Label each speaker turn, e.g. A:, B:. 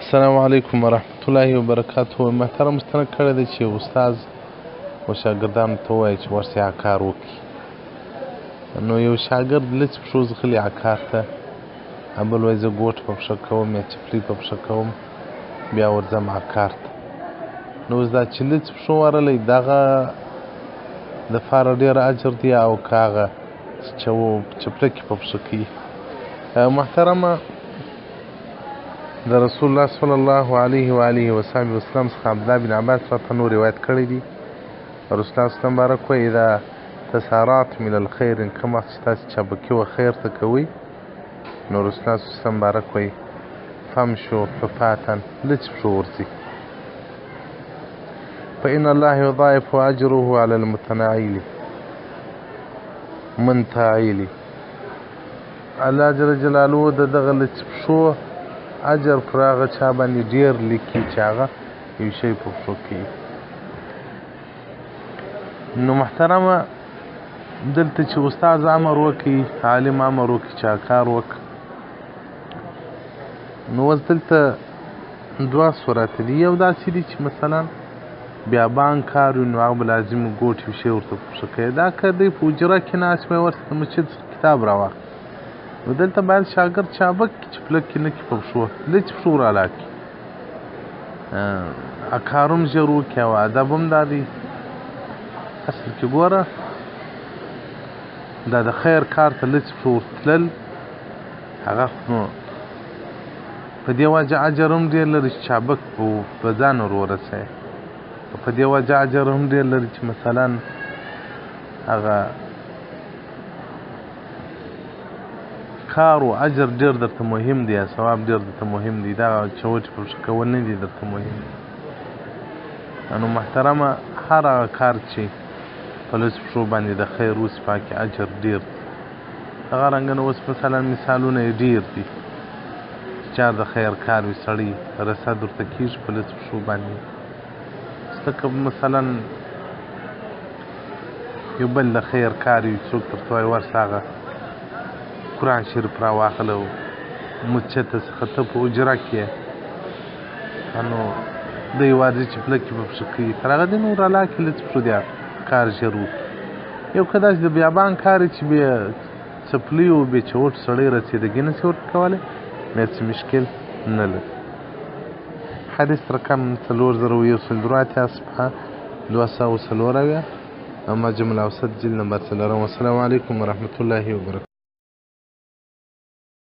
A: السلام علیکم ورحمت الله وبرکاته. محترم مستند کړی دی چې استاد و شاګردانو ته ووایي چې ورسئ عکار وکړي. نو یو شاګرد لڅ پښو ځغلي عکار ته، بل وایي زه ګوټ په پښه کوم یا چپلۍ په پښه کوم، بیا ورځم عکار ته. نو اوس دا چې لڅ پښو ورلی دغه دپاره ډېر اجر دی او که هغه چپلکې په پښه کوي. محترمه، د رسول الله صلی الله علیه و آله وصحبه وسلم څخه عبدالله بن عباس راته نور روایت کړی دي. رسول الله صلی الله علیه وایي اذا تسارعتم من الخیر، کوم وخت چې تاسې چابکي و خیر ته کوئ، نو رسول الله صلی الله علیه وسلم وایي فامشوا حفاة، لڅ پښو ورځئ، فإن الله يضاعف أجره على المتناعل منتعل. الله جل جلاله د دغه لڅ پښو اجر پر هغه چا باندې ډېر لیکي چې هغه یو شی په پښو کوي. نو محترمه، دلته چې استاد امر وکړي، عالم امر وکړي چې عکار وکړه، نو اوس دلته دوه صورت دي. یو داسې دي چې مثلا بیابان کار وي، نو هغه به لازم ګوټ یو شی ورته په پښه کوي. دا که دی په حجره کې ناست وی، ورته د مسجد څخه کتاب راواخلي، نو دلته باید شاګرد چابک کړي، چپلکې نه کړي په پښو، لڅ پښو رالا کړي، عکار هم ژر وکړي او ادب هم دا دی. اصل کې ګوره دا د خیر کار ته لڅ پښو ورتلل، هغه نو په دې وجه اجر هم ډېر لري چې چابک په ځان ور ورسوي، په دې وجه اجر هم ډېر لري چې مثلا هغه کار و اجر ډېر درته مهم دی، ثواب ډېر درته مهم دی. دا چوټې په پښه کول نه دي درته مهم. نو محترمه، هر هغه کار چې په لڅ پښو باندې د خیر اوسي، په هغې اجر ډېر دی. دغه رنګه نو اوس مثلا مثالونه یې ډېر دي. چا د خیر کار وي، سړی رسد ورته کېږي په لڅ پښو باندې. ځکه مثلا یو بل د خیر کار وي، څوک درته وایي ورسه هغه قرآن شریف راواخله او مچته څخه ته په حجره کې، نو دی یوازې چپلکې په پښه کوي، تر هغه دې نور رالا کړي لڅ پښو دې کار ژر وکړي. یو که داسې د بیابان کار وي چې بې څپلۍ او بې چوټ سړی رسېدګي نشي ورته کولی، نو هېڅ مشکل نه لري. حدیث رقم 4001 صفحه 204 معجم الاوسط جلد نمبر 4. والسلام علیکم ورحمة الله وبرکاته.